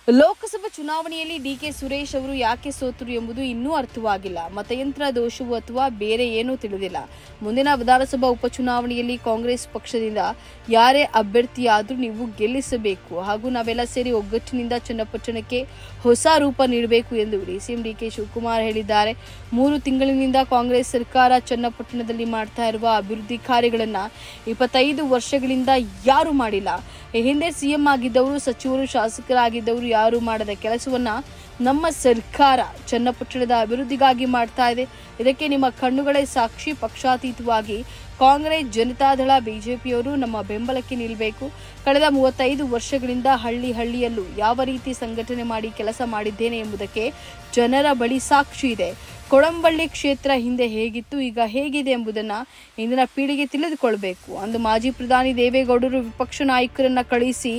ಲೋಕಸಭಾ ಚುನಾವಣೆಯಲ್ಲಿ ಡಿಕೆ ಸುರೇಶ್ ಅವರು ಯಾಕೆ ಸೋತರು ಎಂಬುದು ಇನ್ನೂ ಅರ್ಥವಾಗಿಲ್ಲ. ಮತಯಂತ್ರ ದೋಷವು ಅಥವಾ ಬೇರೆ ಏನೂ ತಿಳಿದಿಲ್ಲ. ಮುಂದಿನ ವಿಧಾನಸಭಾ ಉಪಚುನಾವಣೆಯಲ್ಲಿ ಕಾಂಗ್ರೆಸ್ ಪಕ್ಷದಿಂದ ಯಾರೇ ಅಭ್ಯರ್ಥಿಯಾದರೂ ನೀವು ಗೆಲ್ಲಿಸಬೇಕು ಹಾಗೂ ನಾವೆಲ್ಲ ಸೇರಿ ಒಗ್ಗಟ್ಟಿನಿಂದ ಚನ್ನಪಟ್ಟಣಕ್ಕೆ ಹೊಸ ರೂಪ ನೀಡಬೇಕು ಎಂದು ಸಿಎಂ ಡಿಕೆ ಶಿವಕುಮಾರ್ ಹೇಳಿದ್ದಾರೆ. 3 ತಿಂಗಳಿನಿಂದ ಕಾಂಗ್ರೆಸ್ ಸರ್ಕಾರ ಚನ್ನಪಟ್ಟಣದಲ್ಲಿ ಮಾಡ್ತಾ ಇರುವ ಅಭಿವೃದ್ಧಿ ಕಾರ್ಯಗಳನ್ನು 25 ವರ್ಷಗಳಿಂದ ಯಾರು ಮಾಡಿಲ್ಲ. ಈ ಹಿಂದೆ ಸಿಎಂ ಆಗಿದ್ದವರು, ಸಚಿವರು, ಶಾಸಕರಾಗಿದ್ದವರು ಯಾರು ಮಾಡದ ಕೆಲಸವನ್ನ ನಮ್ಮ ಸರ್ಕಾರ ಚನ್ನಪಟ್ಟಣದ ಅಭಿವೃದ್ಧಿಗಾಗಿ ಮಾಡ್ತಾ ಇದೆ. ಇದಕ್ಕೆ ನಿಮ್ಮ ಕಣ್ಣುಗಳೇ ಸಾಕ್ಷಿ. ಪಕ್ಷಾತೀತವಾಗಿ ಕಾಂಗ್ರೆಸ್, ಜನತಾದಳ, ಬಿಜೆಪಿಯವರು ನಮ್ಮ ಬೆಂಬಲಕ್ಕೆ ನಿಲ್ಲಬೇಕು. ಕಳೆದ 35 ವರ್ಷಗಳಿಂದ ಹಳ್ಳಿಯಲ್ಲೂ ಯಾವ ರೀತಿ ಸಂಘಟನೆ ಮಾಡಿ ಕೆಲಸ ಮಾಡಿದ್ದೇನೆ ಎಂಬುದಕ್ಕೆ ಜನರ ಬಳಿ ಸಾಕ್ಷಿ ಇದೆ. ಕೊಡಂಬಳ್ಳಿ ಕ್ಷೇತ್ರ ಹಿಂದೆ ಹೇಗಿತ್ತು, ಈಗ ಹೇಗಿದೆ ಎಂಬುದನ್ನು ಇಂದಿನ ಪೀಳಿಗೆ ತಿಳಿದುಕೊಳ್ಳಬೇಕು. ಅಂದು ಮಾಜಿ ಪ್ರಧಾನಿ ದೇವೇಗೌಡರು ವಿಪಕ್ಷ ನಾಯಕರನ್ನ ಕಳಿಸಿ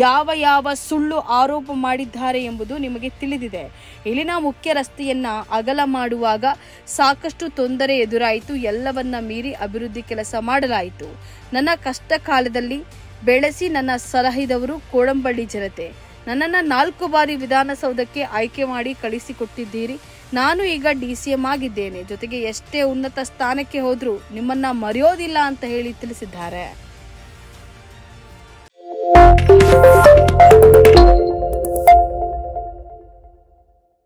ಯಾವ ಸುಳ್ಳು ಆರೋಪ ಮಾಡಿದ್ದಾರೆ ಎಂಬುದು ನಿಮಗೆ ತಿಳಿದಿದೆ. ಇಲ್ಲಿನ ಮುಖ್ಯ ರಸ್ತೆಯನ್ನ ಅಗಲ ಮಾಡುವಾಗ ಸಾಕಷ್ಟು ತೊಂದರೆ ಎದುರಾಯಿತು. ಎಲ್ಲವನ್ನ ಮೀರಿ ಅಭಿವೃದ್ಧಿ ಕೆಲಸ ಮಾಡಲಾಯಿತು. ನನ್ನ ಕಷ್ಟ ಕಾಲದಲ್ಲಿ ಬೆಳೆಸಿ ನನ್ನ ಸಲಹಿದವರು ಕೋಡಂಬಳ್ಳಿ ಜನತೆ. ನನ್ನನ್ನು 4 ಬಾರಿ ವಿಧಾನಸೌಧಕ್ಕೆ ಆಯ್ಕೆ ಮಾಡಿ ಕಳಿಸಿಕೊಟ್ಟಿದ್ದೀರಿ. ನಾನು ಈಗ DCM ಆಗಿದ್ದೇನೆ. ಜೊತೆಗೆ ಎಷ್ಟೇ ಉನ್ನತ ಸ್ಥಾನಕ್ಕೆ ಹೋದ್ರೂ ನಿಮ್ಮನ್ನ ಮರೆಯೋದಿಲ್ಲ ಅಂತ ಹೇಳಿ ತಿಳಿಸಿದ್ದಾರೆ.